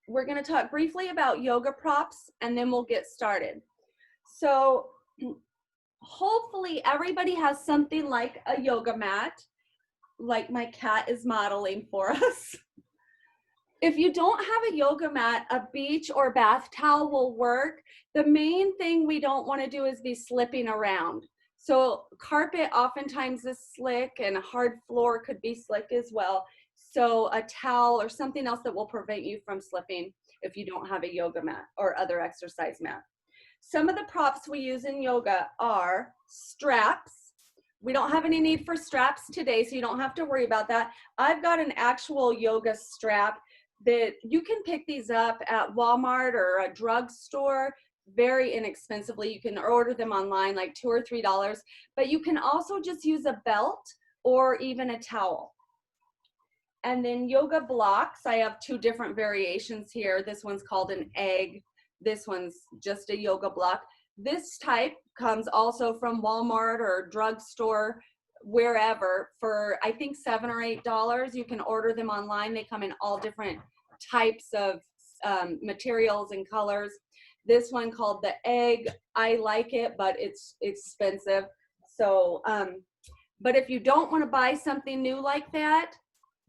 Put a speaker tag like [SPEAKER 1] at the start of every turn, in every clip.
[SPEAKER 1] we're going to talk briefly about yoga props, and then we'll get started. So hopefully everybody has something like a yoga mat, like my cat is modeling for us. If you don't have a yoga mat, a beach or bath towel will work. The main thing we don't want to do is be slipping around. So carpet oftentimes is slick, and a hard floor could be slick as well. So a towel or something else that will prevent you from slipping if you don't have a yoga mat or other exercise mat. Some of the props we use in yoga are straps. We don't have any need for straps today, so you don't have to worry about that. I've got an actual yoga strap that you can pick these up at Walmart or a drugstore very inexpensively. You can order them online, like $2 or $3, but you can also just use a belt or even a towel. And then yoga blocks, I have two different variations here. This one's called an egg. This one's just a yoga block. This type comes also from Walmart or drugstore, wherever, for I think $7 or $8. You can order them online. They come in all different types of materials and colors. This one called the egg, I like it, but it's expensive. So, but if you don't want to buy something new like that,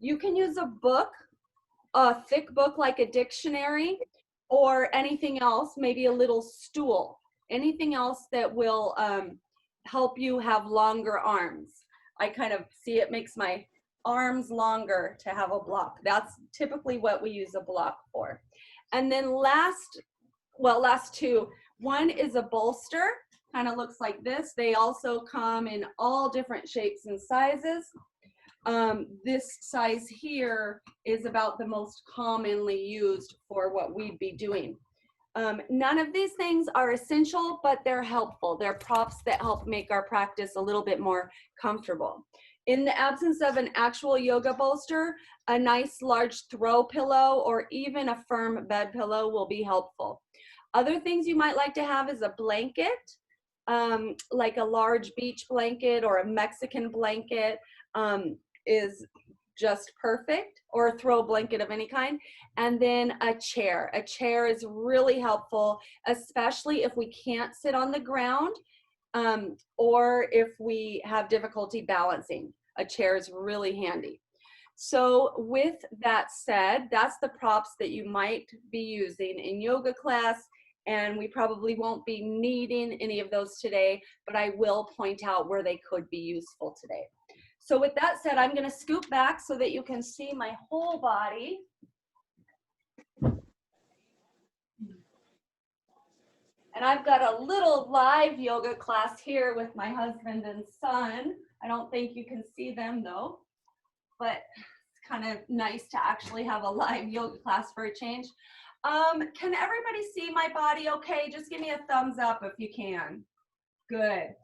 [SPEAKER 1] you can use a book, a thick book like a dictionary, or anything else, maybe a little stool, anything else that will help you have longer arms. I kind of see it makes my arms longer to have a block. That's typically what we use a block for. And then last two, one is a bolster, kind of looks like this. They also come in all different shapes and sizes. This size here is about the most commonly used for what we'd be doing. None of these things are essential, but they're helpful. They're props that help make our practice a little bit more comfortable. In the absence of an actual yoga bolster, a nice large throw pillow or even a firm bed pillow will be helpful. Other things you might like to have is a blanket, like a large beach blanket or a Mexican blanket is just perfect, or a throw blanket of any kind. And then a chair. A chair is really helpful, especially if we can't sit on the ground or if we have difficulty balancing. A chair is really handy. So with that said, that's the props that you might be using in yoga class, and we probably won't be needing any of those today, but I will point out where they could be useful today. So with that said, I'm going to scoop back so that you can see my whole body. And I've got a little live yoga class here with my husband and son. I don't think you can see them though, but it's kind of nice to actually have a live yoga class for a change. Can everybody see my body okay? Just give me a thumbs up if you can. Good.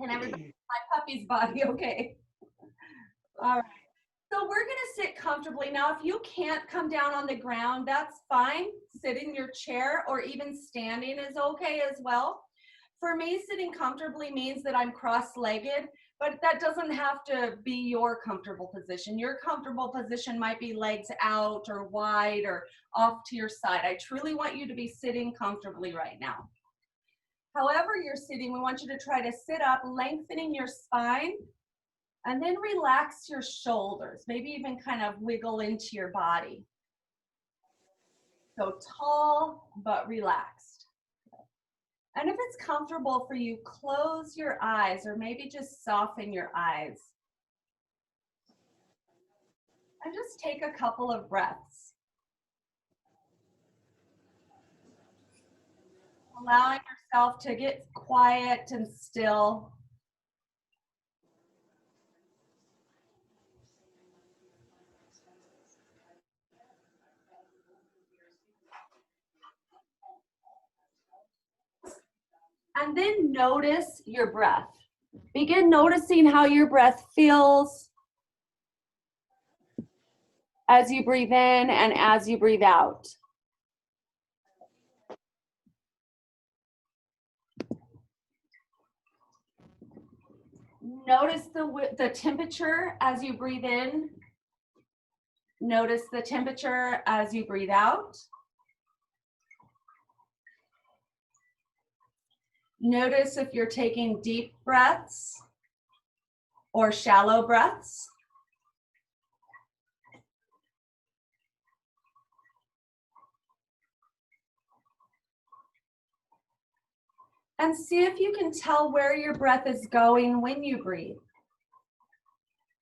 [SPEAKER 1] Can everybody see my puppy's body okay? All right. So we're going to sit comfortably. Now, if you can't come down on the ground, that's fine. Sit in your chair, or even standing is okay as well. For me, sitting comfortably means that I'm cross-legged, but that doesn't have to be your comfortable position. Your comfortable position might be legs out or wide or off to your side. I truly want you to be sitting comfortably right now. However you're sitting, we want you to try to sit up, lengthening your spine, and then relax your shoulders. Maybe even kind of wiggle into your body. So tall, but relaxed. And if it's comfortable for you, close your eyes, or maybe just soften your eyes. And just take a couple of breaths. Allowing yourself to get quiet and still. And then notice your breath. Begin noticing how your breath feels as you breathe in and as you breathe out. Notice the temperature as you breathe in Notice the temperature as you breathe out. Notice if you're taking deep breaths or shallow breaths. And see if you can tell where your breath is going when you breathe.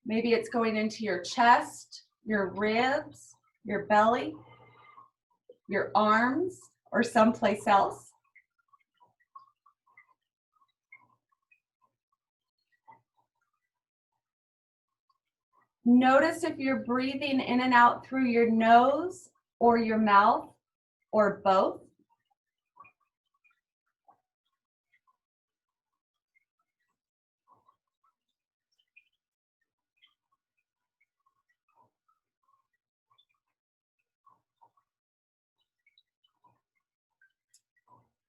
[SPEAKER 1] Maybe it's going into your chest, your ribs, your belly, your arms, or someplace else. Notice if you're breathing in and out through your nose or your mouth or both.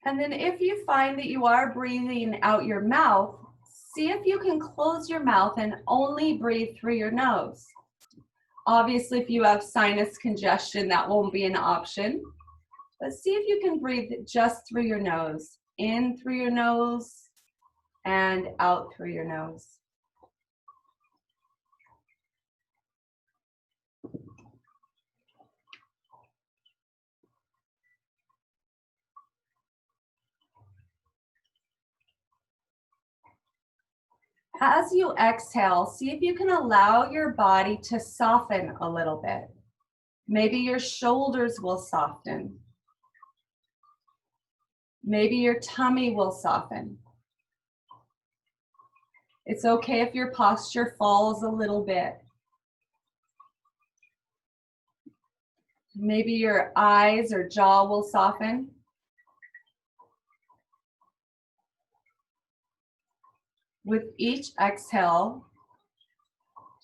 [SPEAKER 1] And then if you find that you are breathing out your mouth, see if you can close your mouth and only breathe through your nose. Obviously, if you have sinus congestion, that won't be an option. But see if you can breathe just through your nose, in through your nose and out through your nose. As you exhale, see if you can allow your body to soften a little bit. Maybe your shoulders will soften. Maybe your tummy will soften. It's okay if your posture falls a little bit. Maybe your eyes or jaw will soften. With each exhale,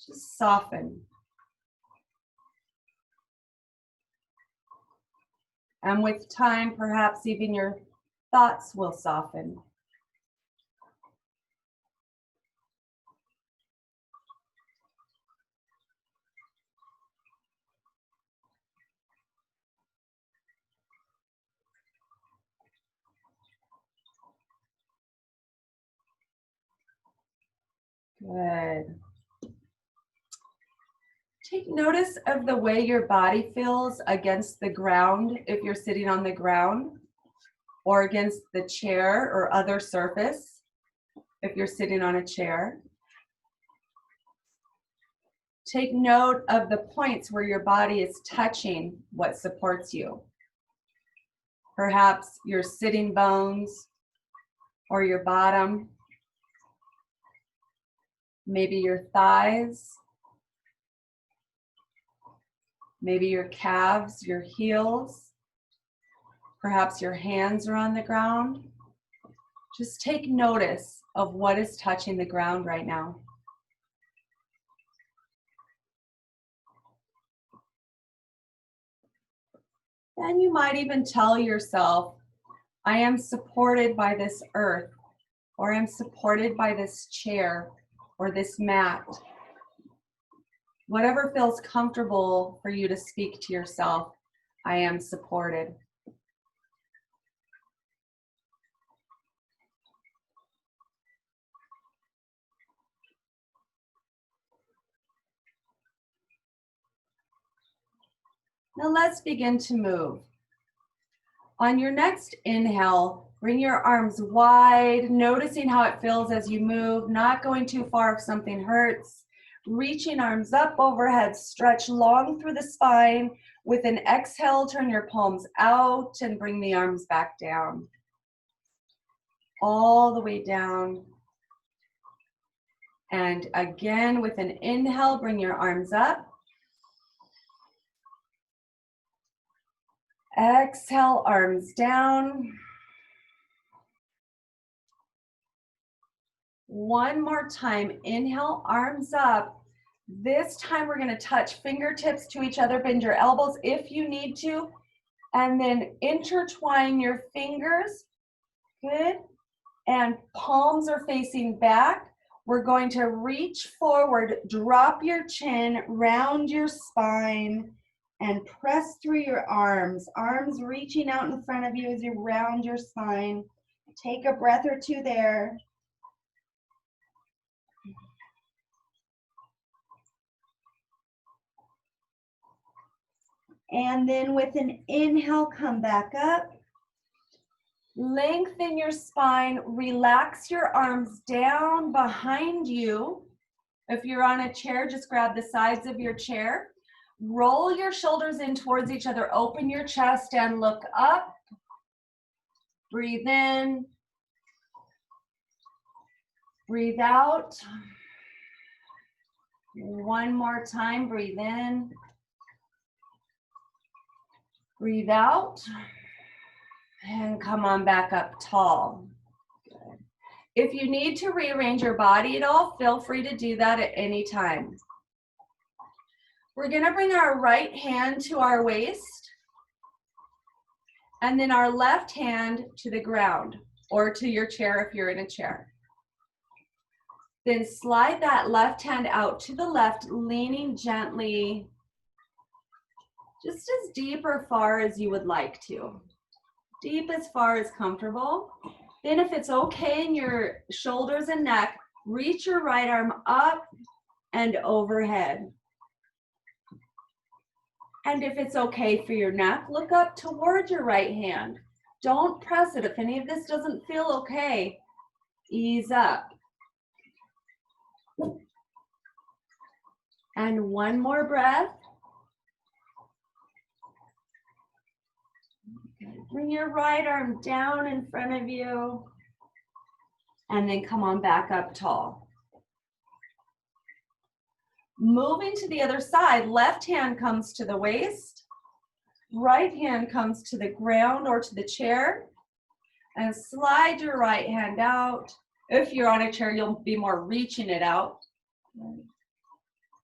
[SPEAKER 1] just soften. And with time, perhaps even your thoughts will soften. Good. Take notice of the way your body feels against the ground if you're sitting on the ground, or against the chair or other surface if you're sitting on a chair. Take note of the points where your body is touching what supports you. Perhaps your sitting bones or your bottom. Maybe your thighs. Maybe your calves, your heels. Perhaps your hands are on the ground. Just take notice of what is touching the ground right now. Then you might even tell yourself, I am supported by this earth, or I'm supported by this chair or this mat. Whatever feels comfortable for you to speak to yourself, I am supported. Now let's begin to move. On your next inhale, bring your arms wide, noticing how it feels as you move, not going too far if something hurts. Reaching arms up overhead, stretch long through the spine. With an exhale, turn your palms out and bring the arms back down. All the way down. And again, with an inhale, bring your arms up. Exhale, arms down. One more time, inhale, arms up. This time we're gonna touch fingertips to each other, bend your elbows if you need to, and then intertwine your fingers, good, and palms are facing back. We're going to reach forward, drop your chin, round your spine, and press through your arms. Arms reaching out in front of you as you round your spine. Take a breath or two there. And then with an inhale, come back up. Lengthen your spine, relax your arms down behind you. If you're on a chair, just grab the sides of your chair. Roll your shoulders in towards each other. Open your chest and look up. Breathe in. Breathe out. One more time, breathe in. Breathe out. And come on back up tall. Good. If you need to rearrange your body at all, feel free to do that at any time. We're gonna bring our right hand to our waist and then our left hand to the ground or to your chair if you're in a chair. Then slide that left hand out to the left, leaning gently, just as deep or far as you would like to. Deep as far as comfortable. Then if it's okay in your shoulders and neck, reach your right arm up and overhead. And if it's okay for your neck, look up towards your right hand. Don't press it. If any of this doesn't feel okay, ease up. And one more breath. Bring your right arm down in front of you and then come on back up tall. Moving to the other side, left hand comes to the waist, right hand comes to the ground or to the chair, and slide your right hand out. If you're on a chair, you'll be more reaching it out.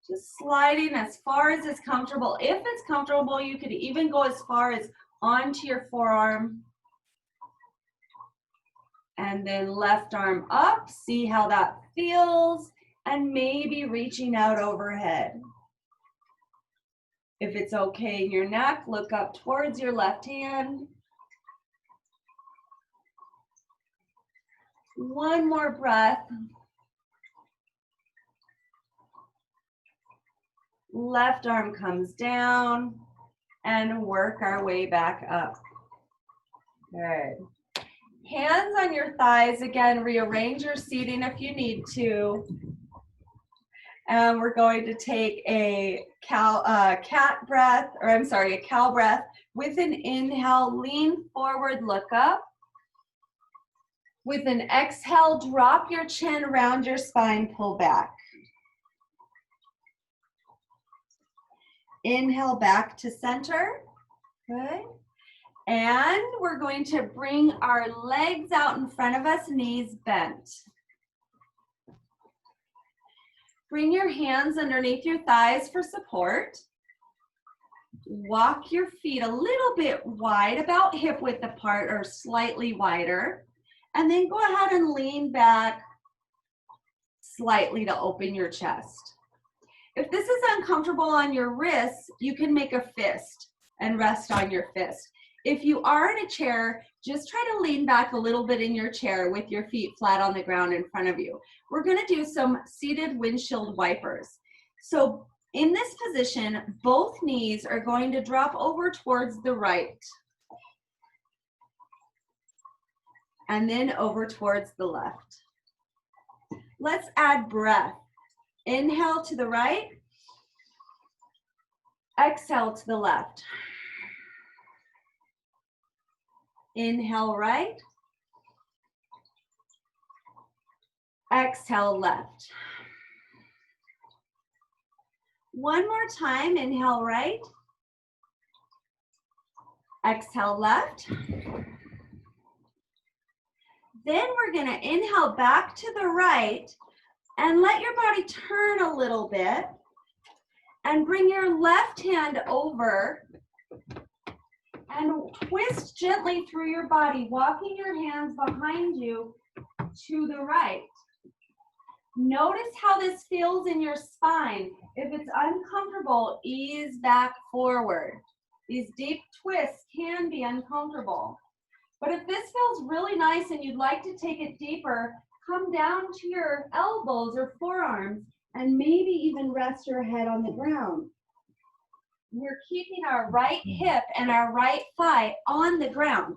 [SPEAKER 1] Just sliding as far as is comfortable. If it's comfortable, you could even go as far as onto your forearm. And then left arm up, see how that feels, and maybe reaching out overhead. If it's okay in your neck, look up towards your left hand. One more breath. Left arm comes down and work our way back up. Good. Hands on your thighs. Again, rearrange your seating if you need to. And we're going to take a cow breath with an inhale, lean forward, look up. With an exhale, drop your chin, round your spine, pull back. Inhale back to center. Good. And we're going to bring our legs out in front of us, knees bent. Bring your hands underneath your thighs for support. Walk your feet a little bit wide, about hip width apart or slightly wider. And then go ahead and lean back slightly to open your chest. If this is uncomfortable on your wrists, you can make a fist and rest on your fist. If you are in a chair, just try to lean back a little bit in your chair with your feet flat on the ground in front of you. We're going to do some seated windshield wipers. So in this position, both knees are going to drop over towards the right. And then over towards the left. Let's add breath. Inhale to the right. Exhale to the left. Inhale right. Exhale left. One more time, inhale right. Exhale left. Then we're going to inhale back to the right and let your body turn a little bit and bring your left hand over and twist gently through your body, walking your hands behind you to the right. Notice how this feels in your spine. If it's uncomfortable, ease back forward. These deep twists can be uncomfortable. But if this feels really nice and you'd like to take it deeper, come down to your elbows or forearms and maybe even rest your head on the ground. We're keeping our right hip and our right thigh on the ground.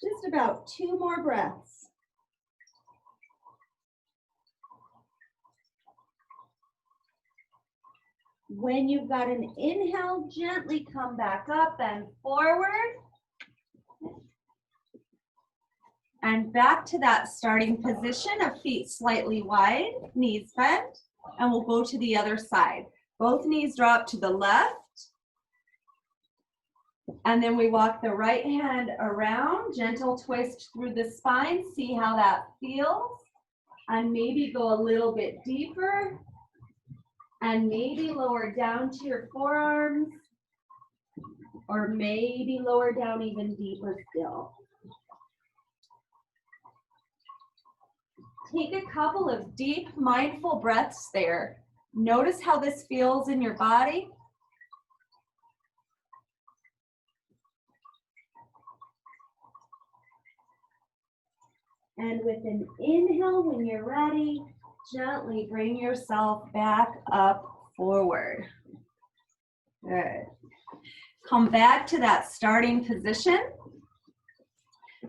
[SPEAKER 1] Just about 2 more breaths. When you've got an inhale, gently come back up and forward. And back to that starting position of feet slightly wide, knees bent, and we'll go to the other side. Both knees drop to the left. And then we walk the right hand around, gentle twist through the spine. See how that feels. And maybe go a little bit deeper. And maybe lower down to your forearms. Or maybe lower down even deeper still. Take a couple of deep, mindful breaths there. Notice how this feels in your body. And with an inhale, when you're ready, gently bring yourself back up forward. Good. Come back to that starting position.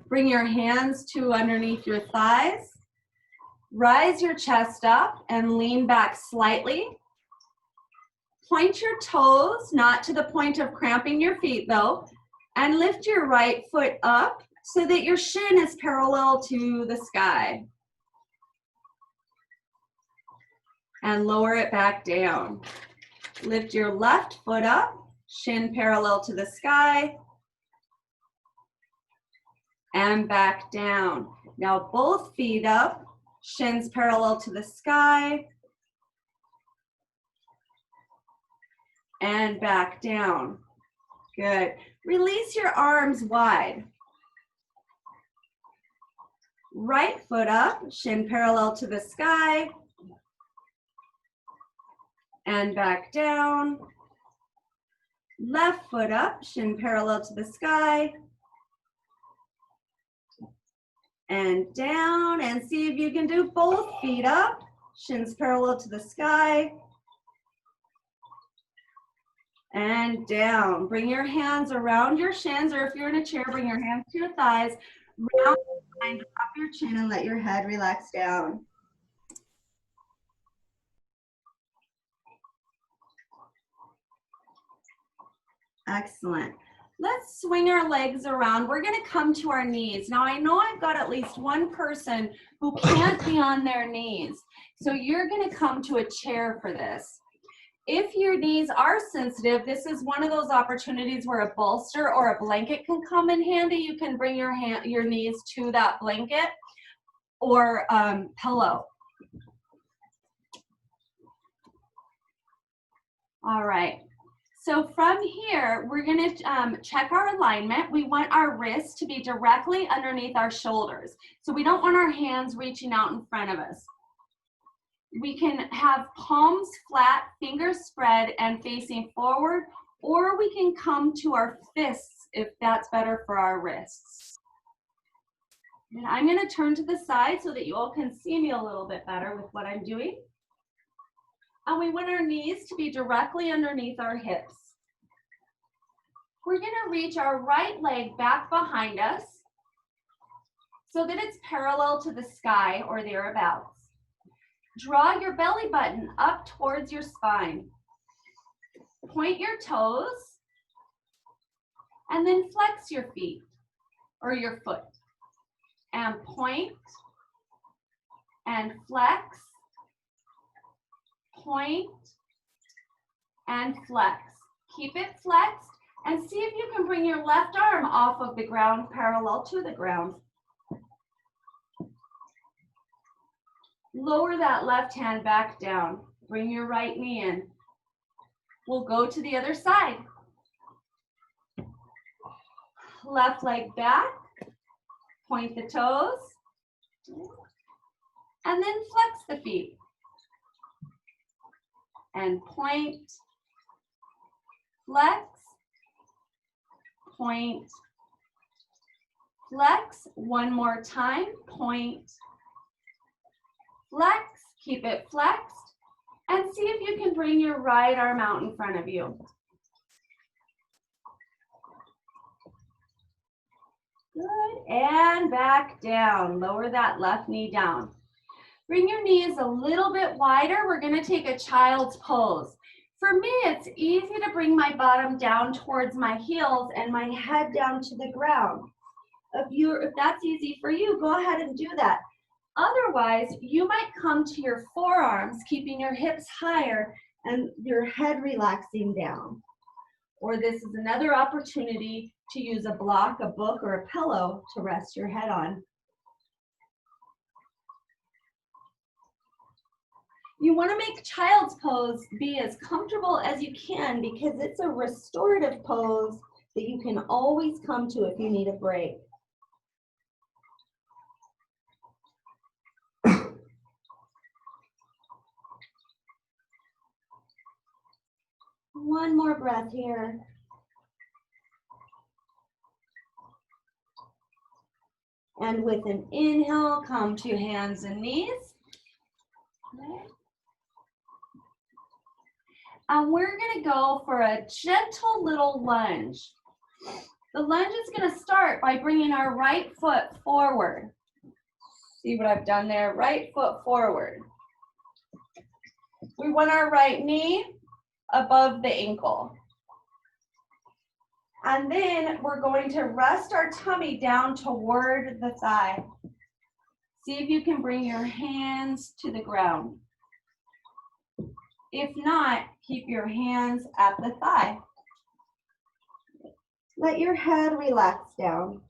[SPEAKER 1] Bring your hands to underneath your thighs. Rise your chest up and lean back slightly. Point your toes, not to the point of cramping your feet though, and lift your right foot up so that your shin is parallel to the sky. And lower it back down. Lift your left foot up, shin parallel to the sky, and back down. Now both feet up, shins parallel to the sky, and back down. Good. Release your arms wide. Right foot up, shin parallel to the sky, and back down. Left foot up, shin parallel to the sky, and down. And see if you can do both feet up, shins parallel to the sky, and down. Bring your hands around your shins, or if you're in a chair, bring your hands to your thighs. Round the spine, drop your chin, and let your head relax down. Excellent. Let's swing our legs around. We're going to come to our knees. Now, I know I've got at least one person who can't be on their knees. So you're going to come to a chair for this. If your knees are sensitive, this is one of those opportunities where a bolster or a blanket can come in handy. You can bring your knees to that blanket or pillow. All right. So from here, we're going to check our alignment. We want our wrists to be directly underneath our shoulders. So we don't want our hands reaching out in front of us. We can have palms flat, fingers spread and facing forward, or we can come to our fists if that's better for our wrists. And I'm going to turn to the side so that you all can see me a little bit better with what I'm doing. And we want our knees to be directly underneath our hips. We're going to reach our right leg back behind us so that it's parallel to the sky or thereabouts. Draw your belly button up towards your spine. Point your toes and then flex your feet or your foot. And point and flex, point and flex. Keep it flexed and see if you can bring your left arm off of the ground parallel to the ground. Lower that left hand back down. Bring your right knee in. We'll go to the other side. left leg back, point the toes, and then flex the feet. And point, flex, point, flex. One more time, point, flex, keep it flexed, and see if you can bring your right arm out in front of you. Good, and back down. Lower that left knee down. Bring your knees a little bit wider. We're gonna take a child's pose. For me, it's easy to bring my bottom down towards my heels and my head down to the ground. If that's easy for you, go ahead and do that. Otherwise, you might come to your forearms, keeping your hips higher and your head relaxing down. Or this is another opportunity to use a block, a book, or a pillow to rest your head on. You want to make child's pose be as comfortable as you can because it's a restorative pose that you can always come to if you need a break. One more breath here. And with an inhale, come to hands and knees. Okay. And we're gonna go for a gentle little lunge. The lunge is gonna start by bringing our right foot forward. See what I've done there? Right foot forward. We want our right knee above the ankle. And then we're going to rest our tummy down toward the thigh. See if you can bring your hands to the ground. If not, keep your hands at the thigh. Let your head relax down.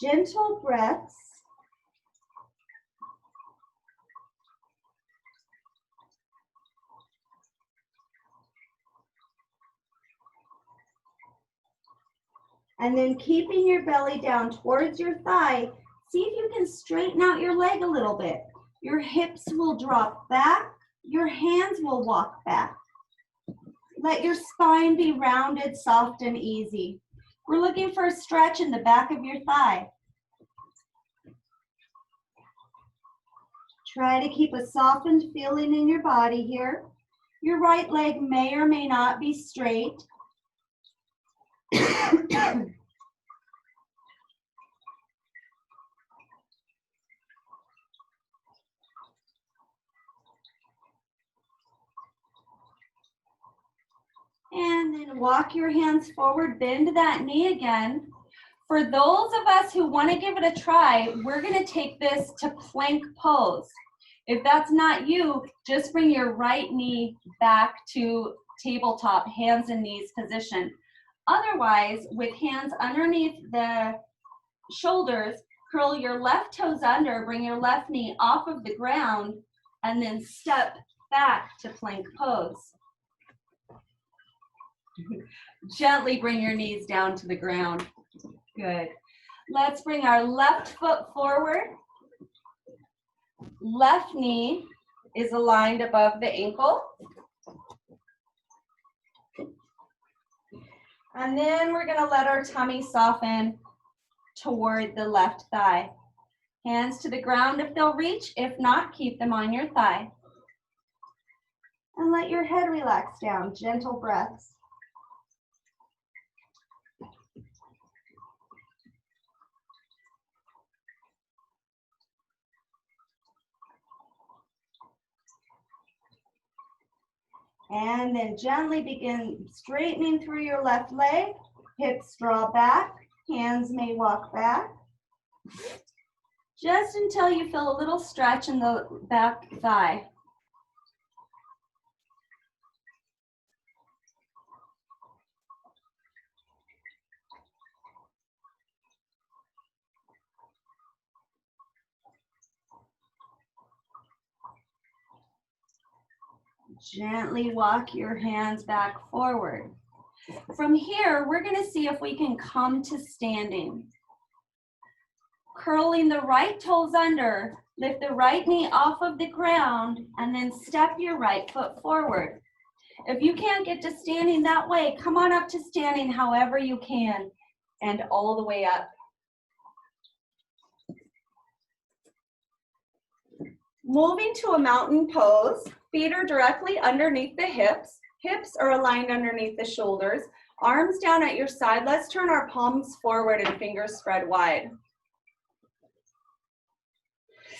[SPEAKER 1] Gentle breaths. And then keeping your belly down towards your thigh, see if you can straighten out your leg a little bit. Your hips will drop back, your hands will walk back. Let your spine be rounded, soft, and easy. We're looking for a stretch in the back of your thigh. Try to keep a softened feeling in your body here. Your right leg may or may not be straight. And then walk your hands forward, bend that knee again. For those of us who want to give it a try, we're going to take this to plank pose. If that's not you, just bring your right knee back to tabletop, hands and knees position. Otherwise, with hands underneath the shoulders, curl your left toes under, bring your left knee off of the ground, and then step back to plank pose. Gently bring your knees down to the ground. Good. Let's bring our left foot forward. Left knee is aligned above the ankle. And then we're going to let our tummy soften toward the left thigh. Hands to the ground if they'll reach. If not, keep them on your thigh. And let your head relax down. Gentle breaths. And then gently begin straightening through your left leg. Hips draw back, hands may walk back. Just until you feel a little stretch in the back thigh. Gently walk your hands back forward. From here, we're going to see if we can come to standing. Curling the right toes under, lift the right knee off of the ground, and then step your right foot forward. If you can't get to standing that way, come on up to standing however you can, and all the way up. Moving to a mountain pose, feet are directly underneath the hips. Hips are aligned underneath the shoulders. Arms down at your side. Let's turn our palms forward and fingers spread wide.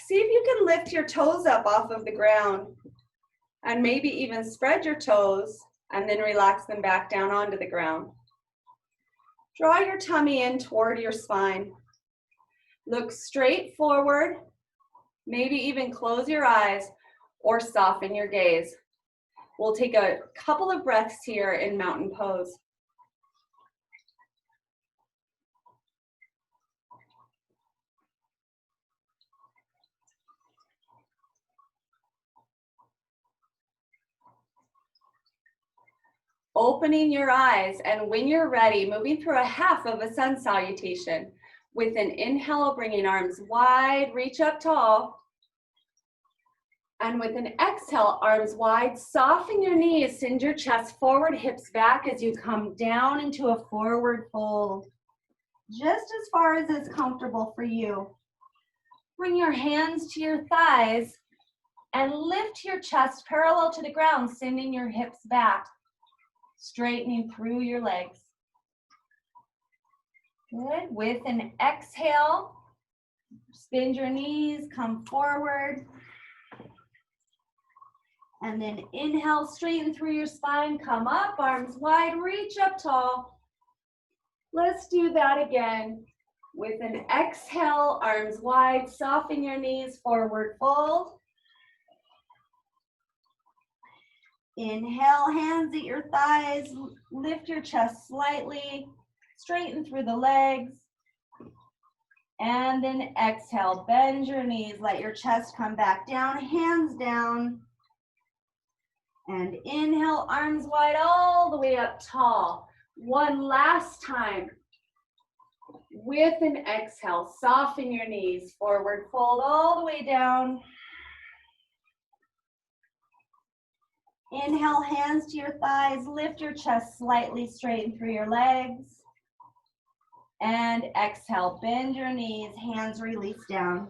[SPEAKER 1] See if you can lift your toes up off of the ground and maybe even spread your toes and then relax them back down onto the ground. Draw your tummy in toward your spine. Look straight forward. Maybe even close your eyes or soften your gaze. We'll take a couple of breaths here in mountain pose. Opening your eyes, and when you're ready, moving through a half of a sun salutation. With an inhale, bringing arms wide, reach up tall. And with an exhale, arms wide, soften your knees, send your chest forward, hips back as you come down into a forward fold. Just as far as is comfortable for you. Bring your hands to your thighs and lift your chest parallel to the ground, sending your hips back, straightening through your legs. Good. With an exhale, bend your knees, come forward. And then inhale, straighten through your spine, come up, arms wide, reach up tall. Let's do that again. With an exhale, arms wide, soften your knees, forward fold. Inhale, hands at your thighs, lift your chest slightly, straighten through the legs. And then exhale, bend your knees, let your chest come back down, hands down. And inhale, arms wide all the way up tall. One last time. With an exhale, soften your knees, forward fold all the way down. Inhale, hands to your thighs, lift your chest slightly, straighten through your legs. And exhale, bend your knees, hands release down.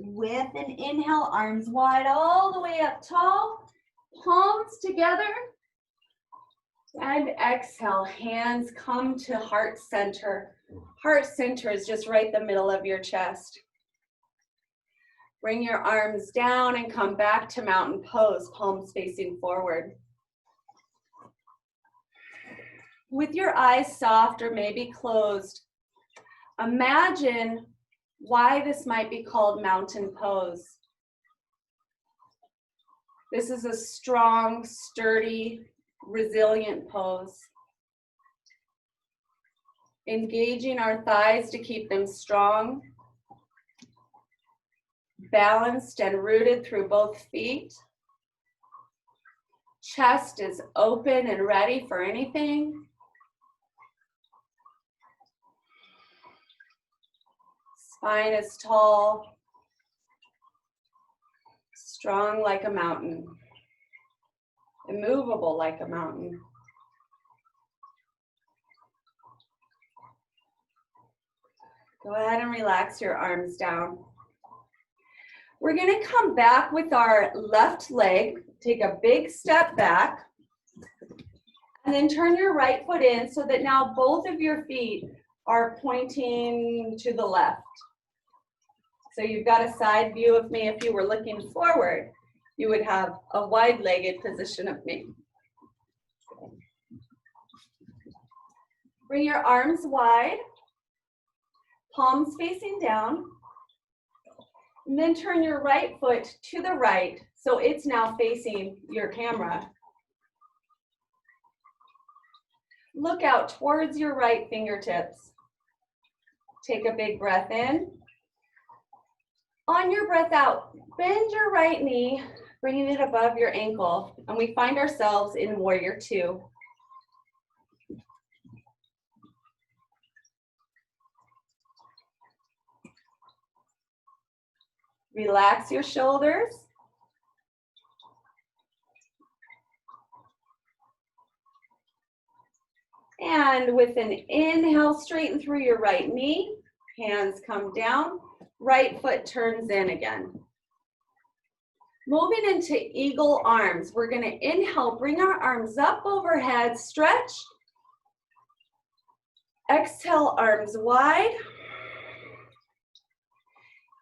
[SPEAKER 1] With an inhale, arms wide all the way up tall, palms together. And exhale, hands come to heart center. Heart center is just right the middle of your chest. Bring your arms down and come back to mountain pose, palms facing forward. With your eyes soft or maybe closed, imagine why this might be called mountain pose. This is a strong, sturdy, resilient pose. Engaging our thighs to keep them strong, balanced and rooted through both feet. Chest is open and ready for anything. Spine is tall, strong like a mountain, immovable like a mountain. Go ahead and relax your arms down. We're going to come back with our left leg, take a big step back, and then turn your right foot in so that now both of your feet are pointing to the left. So you've got a side view of me. If you were looking forward, you would have a wide-legged position of me. Bring your arms wide, palms facing down, and then turn your right foot to the right so it's now facing your camera. Look out towards your right fingertips. Take a big breath in. On your breath out, bend your right knee, bringing it above your ankle, and we find ourselves in Warrior Two. Relax your shoulders. And with an inhale, straighten through your right knee. Hands come down. Right foot turns in again. Moving into eagle arms. We're going to inhale, bring our arms up overhead, stretch. Exhale, arms wide.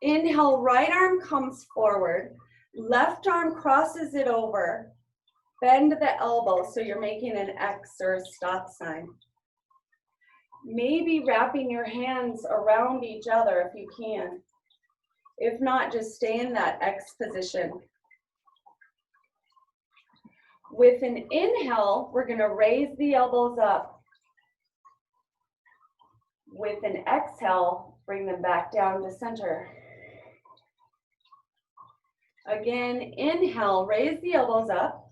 [SPEAKER 1] Inhale, right arm comes forward. Left arm crosses it over. Bend the elbow so you're making an X or a stop sign. Maybe wrapping your hands around each other if you can. If not, just stay in that X position. With an inhale, we're going to raise the elbows up. With an exhale, bring them back down to center. Again, inhale, raise the elbows up.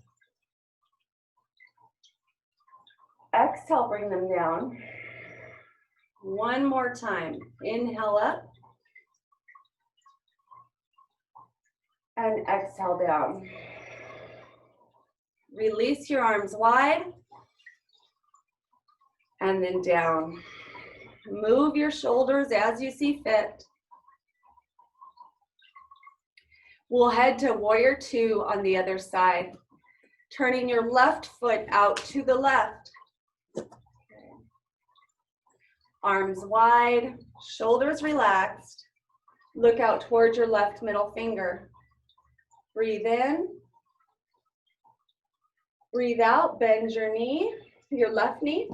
[SPEAKER 1] Exhale, bring them down. One more time. Inhale up. And exhale down. Release your arms wide. And then down. Move your shoulders as you see fit. We'll head to Warrior Two on the other side. Turning your left foot out to the left. Arms wide, shoulders relaxed. Look out towards your left middle finger. Breathe in. Breathe out, bend your knee, your left knee.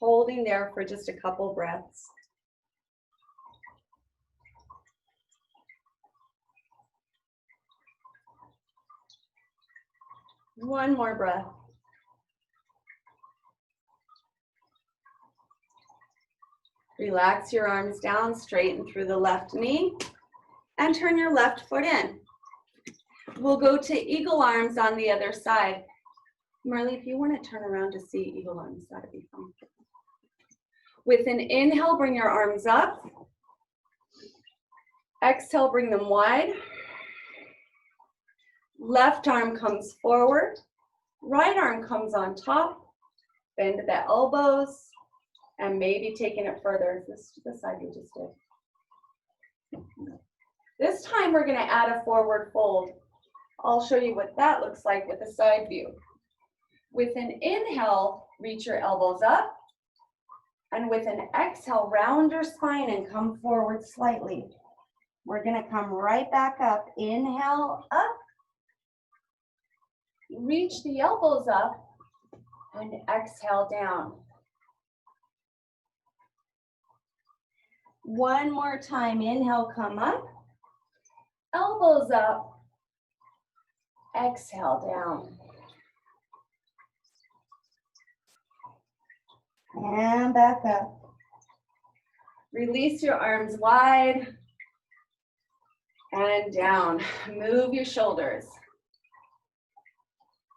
[SPEAKER 1] Holding there for just a couple breaths. One more breath. Relax your arms down, straighten through the left knee, and turn your left foot in. We'll go to eagle arms on the other side. Marley, if you want to turn around to see eagle arms, that'd be fun. With an inhale, bring your arms up. Exhale, bring them wide. Left arm comes forward. Right arm comes on top. Bend the elbows. And maybe taking it further, this to the side you just did. This time we're going to add a forward fold. I'll show you what that looks like with a side view. With an inhale, reach your elbows up. And with an exhale, round your spine and come forward slightly. We're going to come right back up. Inhale, up. Reach the elbows up. And exhale down. One more time, inhale, come up, elbows up, exhale down. And back up. Release your arms wide and down. Move your shoulders.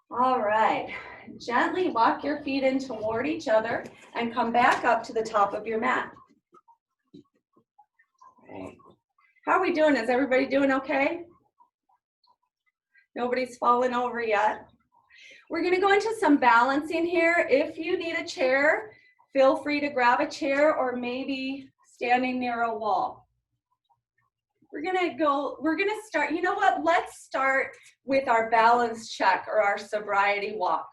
[SPEAKER 1] All right, gently walk your feet in toward each other and come back up to the top of your mat. How are we doing? Is everybody doing okay? Nobody's fallen over yet. We're going to go into some balancing here. If you need a chair, feel free to grab a chair or maybe standing near a wall. We're going to start, you know what? Let's start with our balance check or our sobriety walk.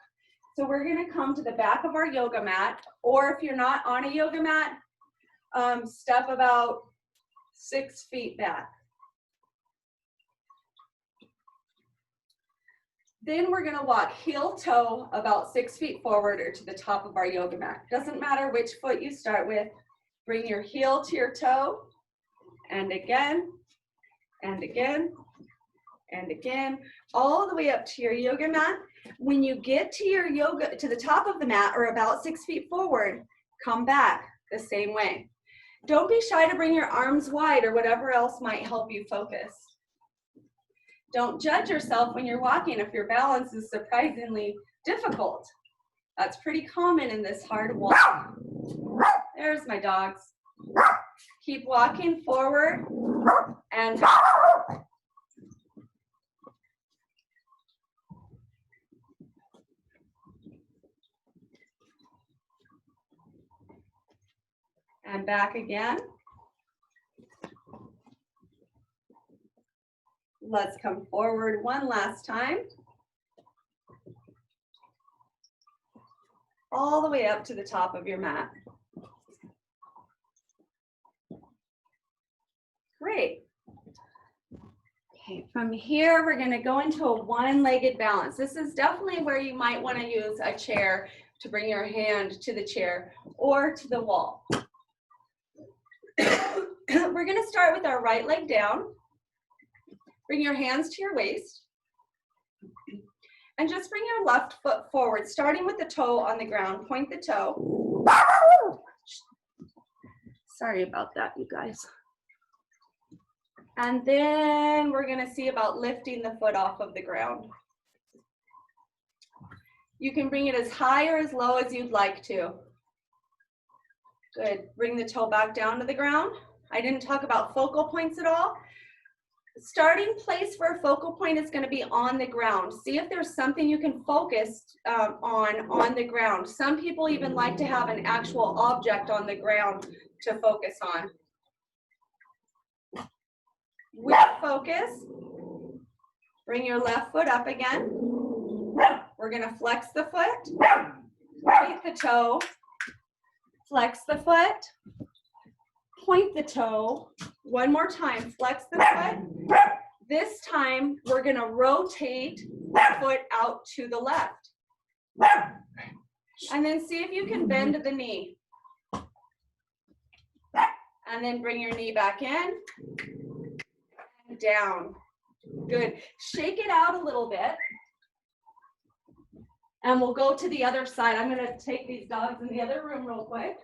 [SPEAKER 1] So we're going to come to the back of our yoga mat, or if you're not on a yoga mat, step about 6 feet back. Then we're going to walk heel toe about 6 feet forward or to the top of our yoga mat. Doesn't matter which foot you start with. Bring your heel to your toe, and again, and again, and again, all the way up to your yoga mat. When you get to your yoga, to the top of the mat or about 6 feet forward, come back the same way. Don't be shy to bring your arms wide or whatever else might help you focus. Don't judge yourself when you're walking if your balance is surprisingly difficult. That's pretty common in this hard walk. There's my dogs. Keep walking forward and back again. Let's come forward one last time. All the way up to the top of your mat. Great. Okay, from here, we're going to go into a one-legged balance. This is definitely where you might want to use a chair to bring your hand to the chair or to the wall. We're going to start with our right leg down. Bring your hands to your waist. And just bring your left foot forward, starting with the toe on the ground. Point the toe. Sorry about that, you guys. And then we're going to see about lifting the foot off of the ground. You can bring it as high or as low as you'd like to. Good. Bring the toe back down to the ground. I didn't talk about focal points at all. Starting place for a focal point is going to be on the ground. See if there's something you can focus on the ground. Some people even like to have an actual object on the ground to focus on. With focus, bring your left foot up again. We're going to flex the foot, point the toe, flex the foot, point the toe. One more time, flex the foot. This time, we're going to rotate the foot out to the left. And then see if you can bend the knee. And then bring your knee back in. And down. Good. Shake it out a little bit. And we'll go to the other side. I'm going to take these dogs in the other room real quick.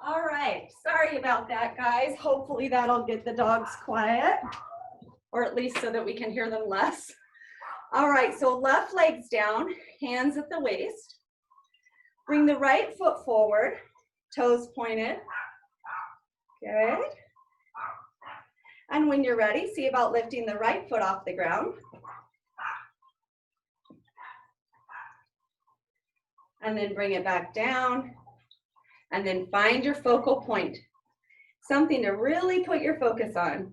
[SPEAKER 1] All right, sorry about that, guys. Hopefully that'll get the dogs quiet, or at least so that we can hear them less. All right, so left leg's down, hands at the waist. Bring the right foot forward, toes pointed. Good. And when you're ready, see about lifting the right foot off the ground. And then bring it back down. And then find your focal point, something to really put your focus on.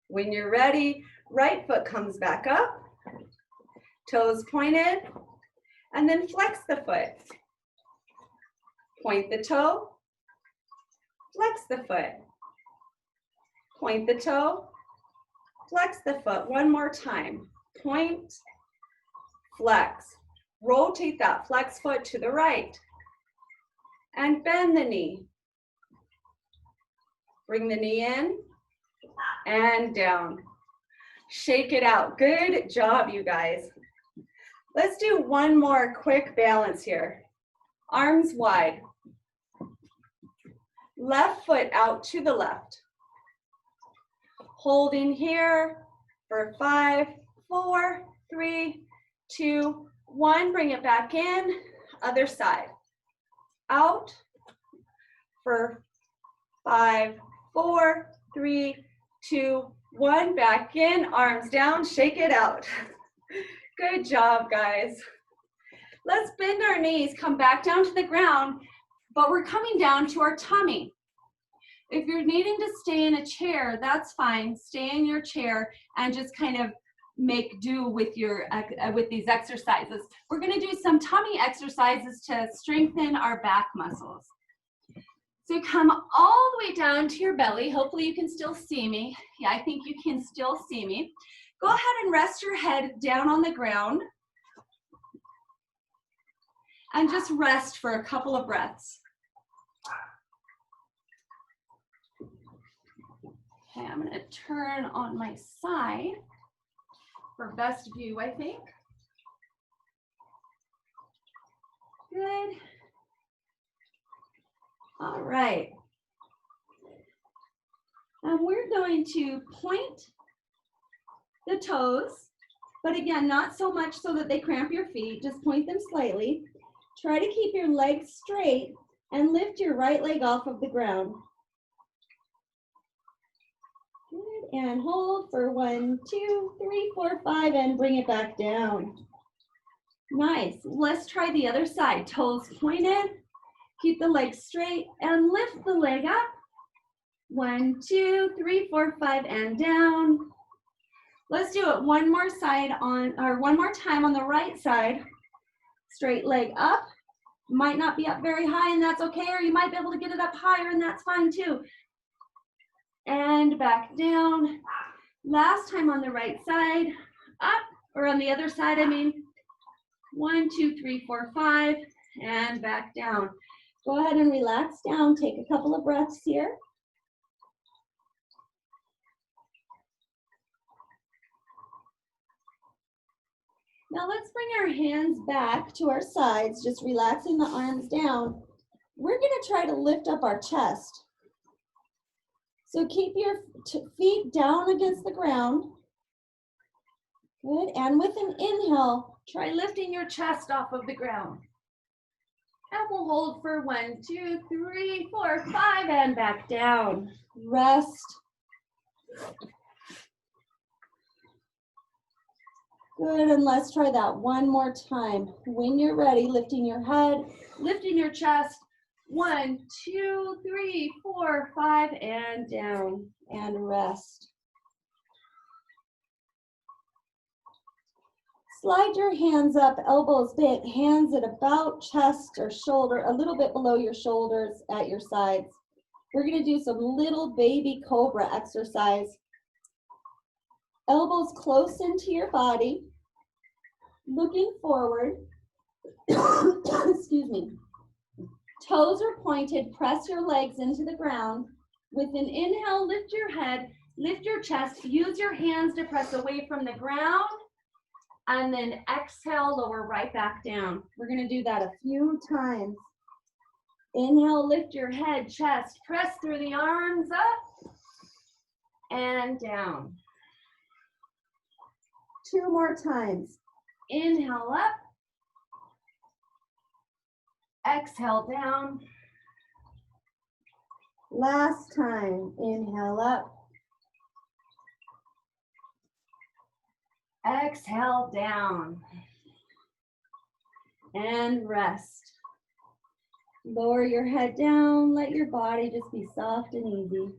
[SPEAKER 1] When you're ready, right foot comes back up, toes pointed, and then flex the foot. Point the toe, flex the foot. Point the toe, flex the foot. One more time. Point, flex. Rotate that flex foot to the right and bend the knee. Bring the knee in and down. Shake it out. Good job, you guys. Let's do one more quick balance here. Arms wide. Left foot out to the left. Holding here for 5, 4, 3, 2, 1, bring it back in, other side. Out for 5, 4, 3, 2, 1, back in, arms down, shake it out. Good job, guys. Let's bend our knees, come back down to the ground, but we're coming down to our tummy. If you're needing to stay in a chair, that's fine. Stay in your chair and just kind of make do with these exercises. We're going to do some tummy exercises to strengthen our back muscles. So come all the way down to your belly. Hopefully you can still see me. Yeah, I think you can still see me. Go ahead and rest your head down on the ground. And just rest for a couple of breaths. Okay, I'm going to turn on my side. for best view, I think. Good. All right. And we're going to point the toes, but again, not so much so that they cramp your feet, just point them slightly. Try to keep your legs straight and lift your right leg off of the ground. Good, and hold for 1, 2, 3, 4, 5, and bring it back down. Nice, let's try the other side. Toes pointed, keep the legs straight, and lift the leg up. 1, 2, 3, 4, 5, and down. Let's do it one more time on the right side. Straight leg up. Might not be up very high, and that's okay, or you might be able to get it up higher, and that's fine too. And back down. Last time on the right side. Up, or on the other side, I mean. 1, 2, 3, 4, 5, and back down. Go ahead and relax down. Take a couple of breaths here. Now let's bring our hands back to our sides, just relaxing the arms down. We're going to try to lift up our chest. So keep your feet down against the ground. Good, and with an inhale, try lifting your chest off of the ground. And we'll hold for 1, 2, 3, 4, 5, and back down. Rest. Good, and let's try that one more time. When you're ready, lifting your head, lifting your chest. 1, 2, 3, 4, 5, and down, and rest. Slide your hands up, elbows bent, hands at about chest or shoulder, a little bit below your shoulders at your sides. We're gonna do some little baby cobra exercise. Elbows close into your body, looking forward. Excuse me. Toes are pointed, press your legs into the ground. With an inhale, lift your head, lift your chest, use your hands to press away from the ground, and then exhale, lower right back down. We're gonna do that a few times. Inhale, lift your head, chest, press through the arms up and down. 2 more times. Inhale up. Exhale down. Last time. Inhale up. Exhale down. And rest. Lower your head down. Let your body just be soft and easy.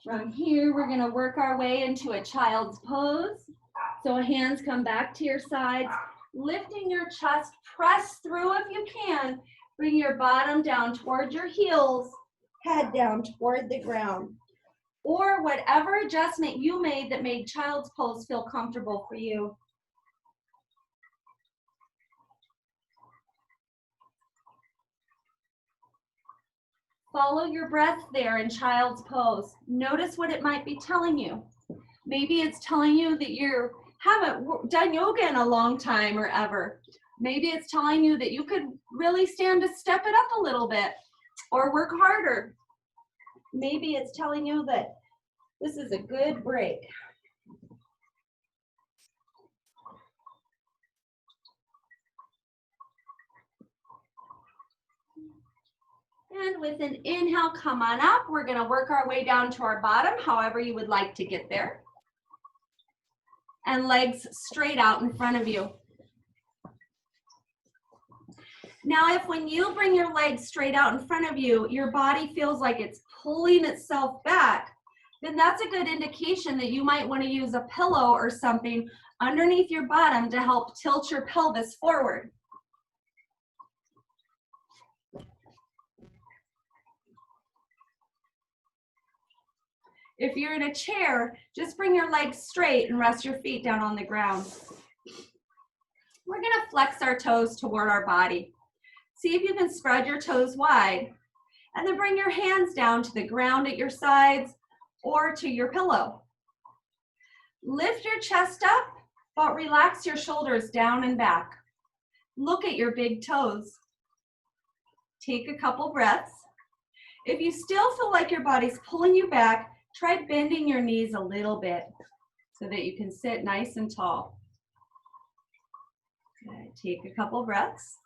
[SPEAKER 1] From here, we're gonna work our way into a child's pose. So hands come back to your sides, lifting your chest, press through if you can. Bring your bottom down toward your heels, head down toward the ground. Or whatever adjustment you made that made child's pose feel comfortable for you. Follow your breath there in child's pose. Notice what it might be telling you. Maybe it's telling you that you haven't done yoga in a long time or ever. Maybe it's telling you that you could really stand to step it up a little bit or work harder. Maybe it's telling you that this is a good break. And with an inhale, come on up. We're going to work our way down to our bottom, however you would like to get there. And legs straight out in front of you. Now, if when you bring your legs straight out in front of you, your body feels like it's pulling itself back, then that's a good indication that you might want to use a pillow or something underneath your bottom to help tilt your pelvis forward. If you're in a chair, just bring your legs straight and rest your feet down on the ground. We're gonna flex our toes toward our body. See if you can spread your toes wide And then bring your hands down to the ground at your sides or to your pillow. Lift your chest up, but relax your shoulders down and back. Look at your big toes. Take a couple breaths. If you still feel like your body's pulling you back, try bending your knees a little bit so that you can sit nice and tall. Okay, take a couple breaths.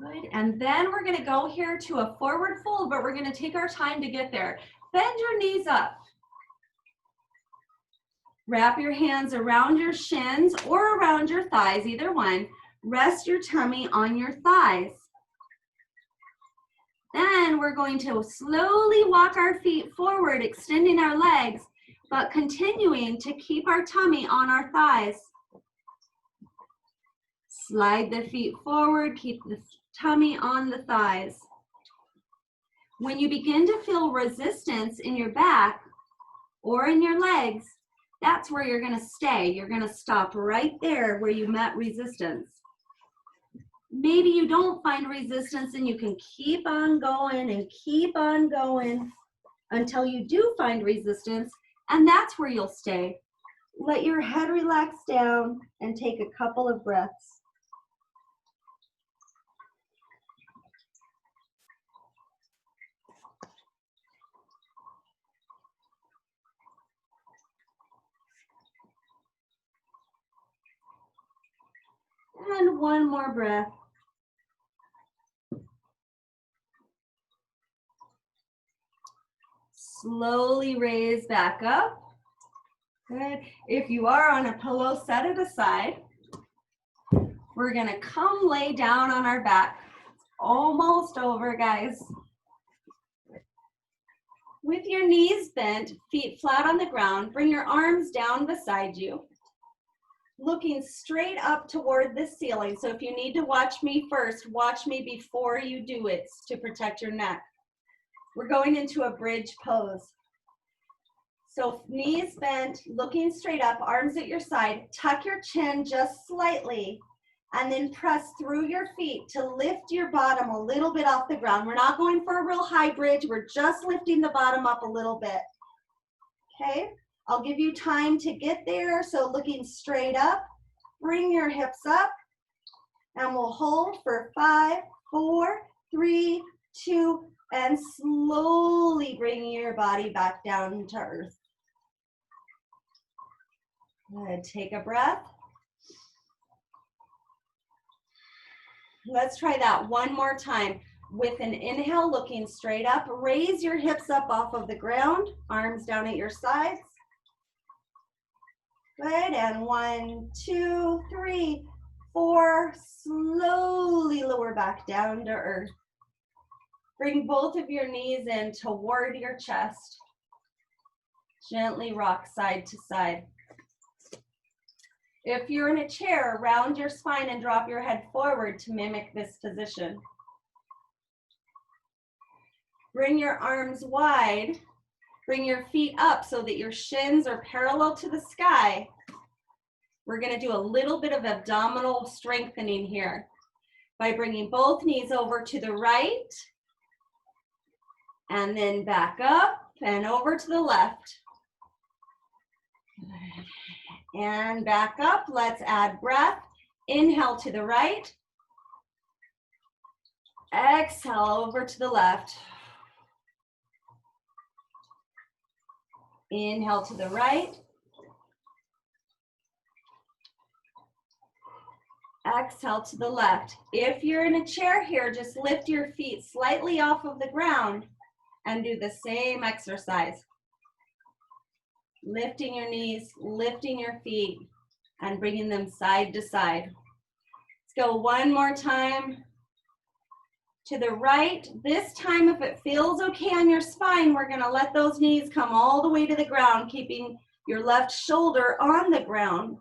[SPEAKER 1] Good, and then we're gonna go here to a forward fold, but we're gonna take our time to get there. Bend your knees up. Wrap your hands around your shins or around your thighs, either one. Rest your tummy on your thighs. Then we're going to slowly walk our feet forward, extending our legs, but continuing to keep our tummy on our thighs. Slide the feet forward, keep the tummy on the thighs. When you begin to feel resistance in your back or in your legs, that's where you're gonna stay. You're gonna stop right there where you met resistance. Maybe you don't find resistance and you can keep on going and keep on going until you do find resistance, and that's where you'll stay. Let your head relax down and take a couple of breaths. And one more breath. Slowly raise back up. Good. If you are on a pillow, set it aside. We're gonna come lay down on our back. It's almost over, guys. With your knees bent, feet flat on the ground, bring your arms down beside you, looking straight up toward the ceiling. So if you need to watch me first, watch me before you do it to protect your neck. We're going into a bridge pose. So knees bent, looking straight up, arms at your side, tuck your chin just slightly, and then press through your feet to lift your bottom a little bit off the ground. We're not going for a real high bridge, we're just lifting the bottom up a little bit. Okay, I'll give you time to get there. So looking straight up, bring your hips up, and we'll hold for 5, 4, 3, 2, and slowly bring your body back down to earth. Good, take a breath. Let's try that one more time. With an inhale, looking straight up, raise your hips up off of the ground, arms down at your sides. Good, and 1, 2, 3, 4, slowly lower back down to earth. Bring both of your knees in toward your chest. Gently rock side to side. If you're in a chair, round your spine and drop your head forward to mimic this position. Bring your arms wide. Bring your feet up so that your shins are parallel to the sky. We're going to do a little bit of abdominal strengthening here by bringing both knees over to the right and then back up and over to the left. And back up. Let's add breath. Inhale to the right. Exhale over to the left. Inhale to the right. Exhale to the left. If you're in a chair here, just lift your feet slightly off of the ground and do the same exercise. Lifting your knees, lifting your feet, and bringing them side to side. Let's go one more time. To the right. This time, if it feels okay on your spine, we're going to let those knees come all the way to the ground, keeping your left shoulder on the ground.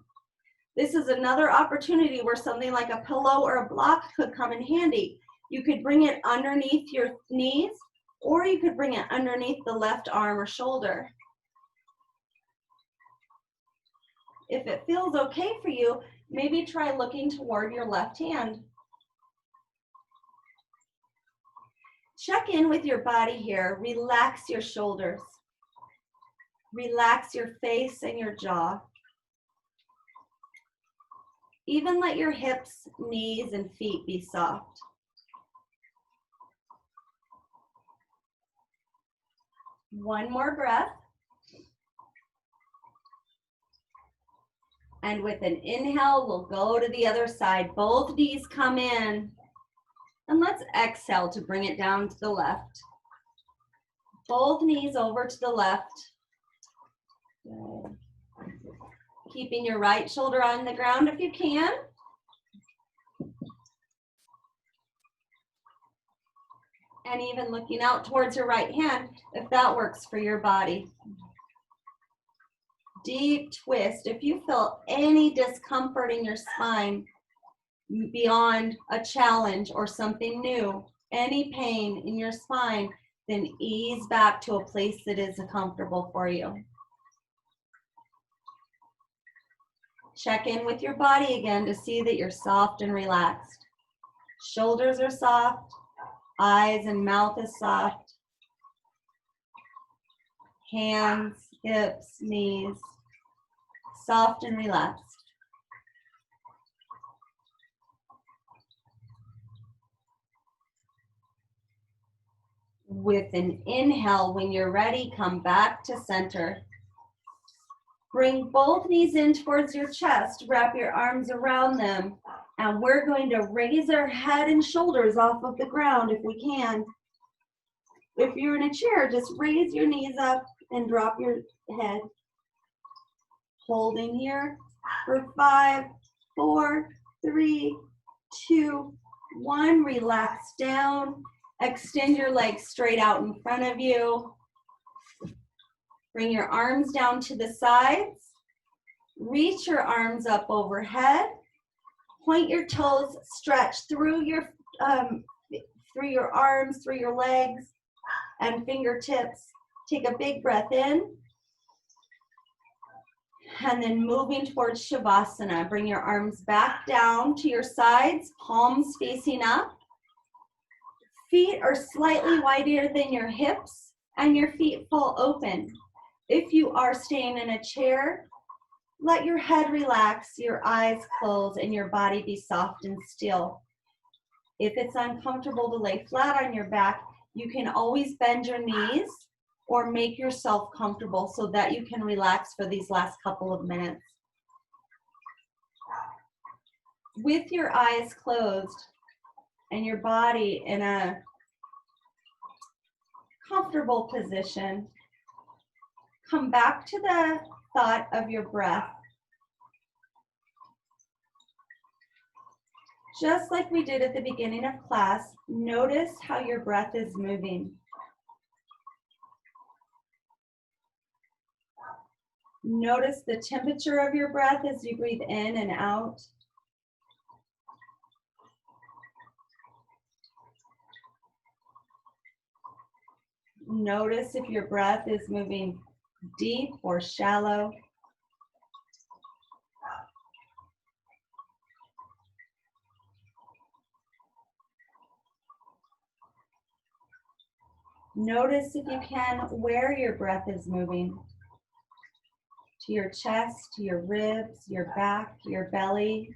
[SPEAKER 1] This is another opportunity where something like a pillow or a block could come in handy. You could bring it underneath your knees, or you could bring it underneath the left arm or shoulder. If it feels okay for you, maybe try looking toward your left hand. Check in with your body here. Relax your shoulders. Relax your face and your jaw. Even let your hips, knees, and feet be soft. One more breath. And with an inhale, we'll go to the other side. Both knees come in. And let's exhale to bring it down to the left. Both knees over to the left. Good. Keeping your right shoulder on the ground if you can. And even looking out towards your right hand if that works for your body. Deep twist. If you feel any discomfort in your spine beyond a challenge or something new, any pain in your spine, then ease back to a place that is comfortable for you. Check in with your body again to see that you're soft and relaxed. Shoulders are soft, eyes and mouth is soft. Hands, hips, knees, soft and relaxed. With an inhale, when you're ready, come back to center. Bring both knees in towards your chest, wrap your arms around them, and we're going to raise our head and shoulders off of the ground if we can. If you're in a chair, just raise your knees up and drop your head. Holding here for 5, 4, 3, 2, 1. Relax down. Extend your legs straight out in front of you. Bring your arms down to the sides. Reach your arms up overhead. Point your toes, stretch through your arms, through your legs and fingertips. Take a big breath in. And then moving towards Shavasana. Bring your arms back down to your sides, palms facing up. Feet are slightly wider than your hips and your feet fall open. If you are staying in a chair, let your head relax, your eyes close, and your body be soft and still. If it's uncomfortable to lay flat on your back, you can always bend your knees or make yourself comfortable so that you can relax for these last couple of minutes. With your eyes closed and your body in a comfortable position, come back to the thought of your breath. Just like we did at the beginning of class, notice how your breath is moving. Notice the temperature of your breath as you breathe in and out. Notice if your breath is moving deep or shallow. Notice if you can where your breath is moving. To your chest, to your ribs, your back, your belly,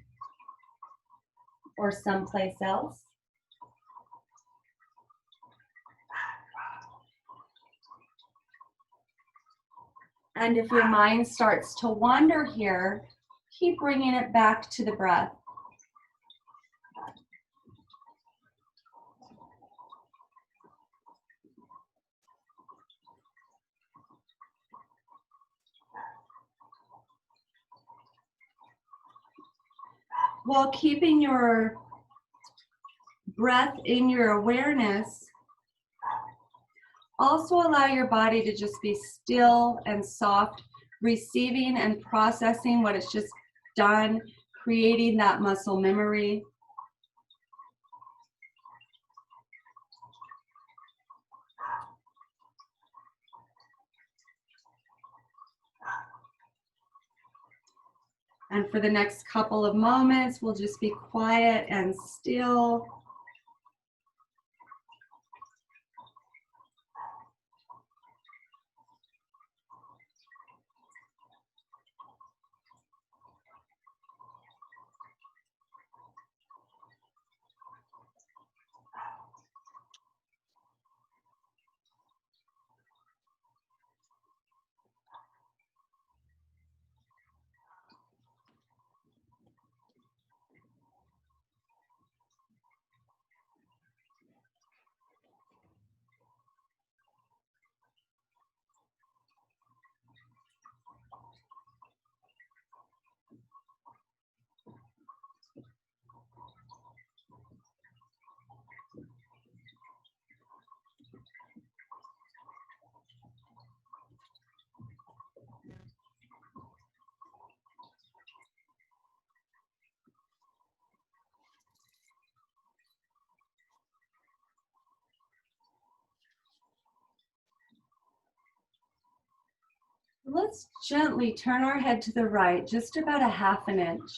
[SPEAKER 1] or someplace else. And if your mind starts to wander here, keep bringing it back to the breath. While keeping your breath in your awareness, also allow your body to just be still and soft, receiving and processing what it's just done, creating that muscle memory. And for the next couple of moments, we'll just be quiet and still. Let's gently turn our head to the right, just about a half an inch.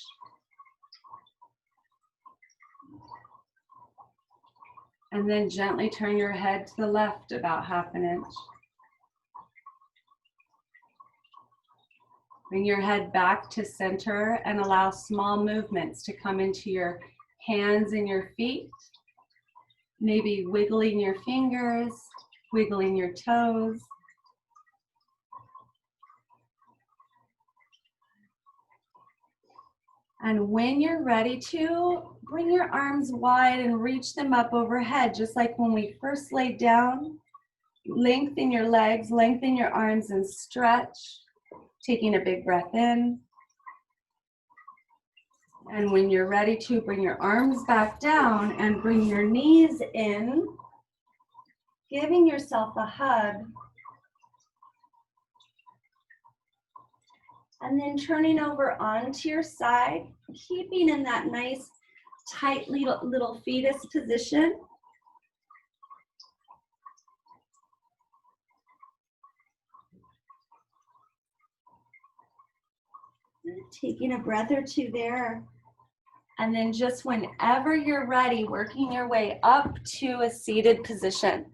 [SPEAKER 1] And then gently turn your head to the left about half an inch. Bring your head back to center and allow small movements to come into your hands and your feet. Maybe wiggling your fingers, wiggling your toes. And when you're ready to, bring your arms wide and reach them up overhead, just like when we first laid down. Lengthen your legs, lengthen your arms and stretch, taking a big breath in. And when you're ready to, bring your arms back down and bring your knees in, giving yourself a hug. And then turning over onto your side, keeping in that nice, tight little fetus position. Taking a breath or two there. And then just whenever you're ready, working your way up to a seated position.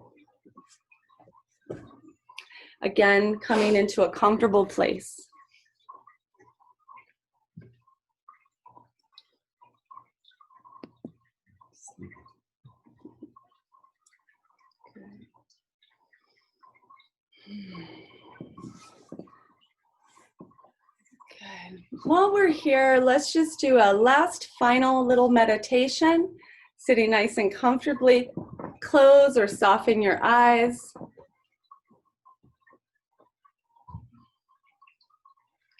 [SPEAKER 1] Again, coming into a comfortable place. Good. While we're here, let's just do a last final little meditation. Sitting nice and comfortably. Close or soften your eyes.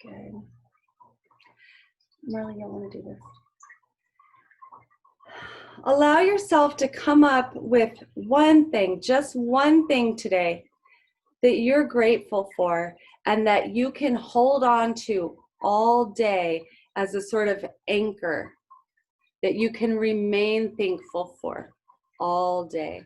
[SPEAKER 1] Good. Marley, you'll want to do this. Allow yourself to come up with one thing, just one thing today that you're grateful for and that you can hold on to all day as a sort of anchor that you can remain thankful for all day.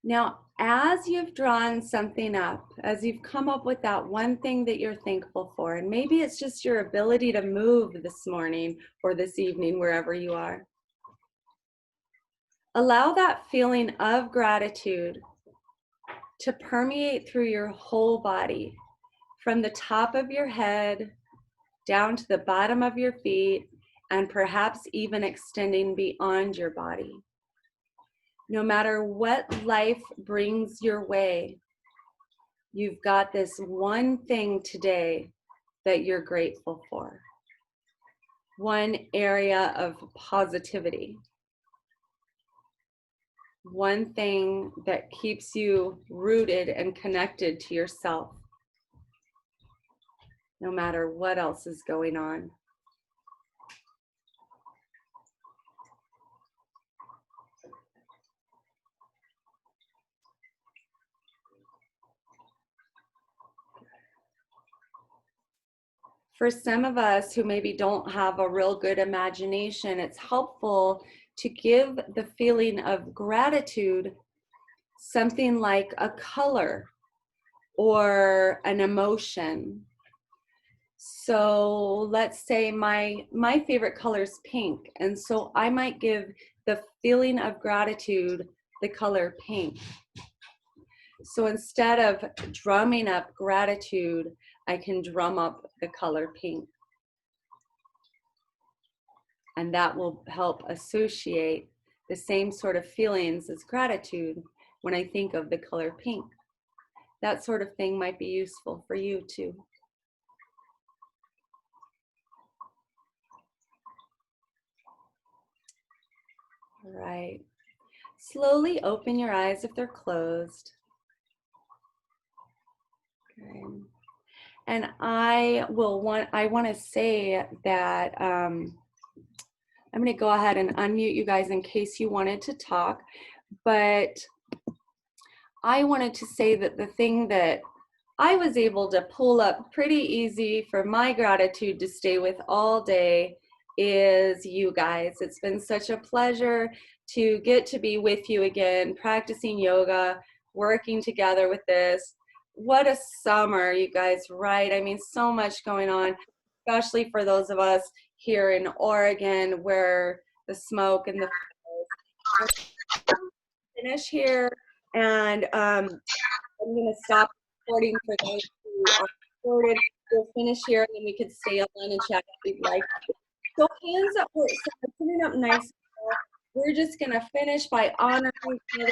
[SPEAKER 1] Now, as you've drawn something up, as you've come up with that one thing that you're thankful for, and maybe it's just your ability to move this morning or this evening, wherever you are, allow that feeling of gratitude to permeate through your whole body, from the top of your head down to the bottom of your feet, and perhaps even extending beyond your body. No matter what life brings your way, you've got this one thing today that you're grateful for. One area of positivity. One thing that keeps you rooted and connected to yourself, no matter what else is going on. For some of us who maybe don't have a real good imagination, it's helpful to give the feeling of gratitude something like a color or an emotion. So let's say my favorite color is pink, and so I might give the feeling of gratitude the color pink. So instead of drumming up gratitude, I can drum up the color pink. And that will help associate the same sort of feelings as gratitude when I think of the color pink. That sort of thing might be useful for you too. All right. Slowly open your eyes if they're closed. Okay. And I want to say that I'm going to go ahead and unmute you guys in case you wanted to talk, but I wanted to say that the thing that I was able to pull up pretty easy for my gratitude to stay with all day is you guys. It's been such a pleasure to get to be with you again, practicing yoga, working together with this. What a summer, you guys, right? I mean, so much going on, especially for those of us here in Oregon where the smoke and the finish here. And I'm going to stop recording for those who are recorded. We'll finish here and then we could stay on and chat if you'd like. So hands up, so we're putting up nice. We're just going to finish by honoring each other.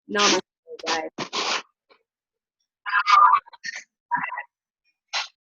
[SPEAKER 1] Namaste.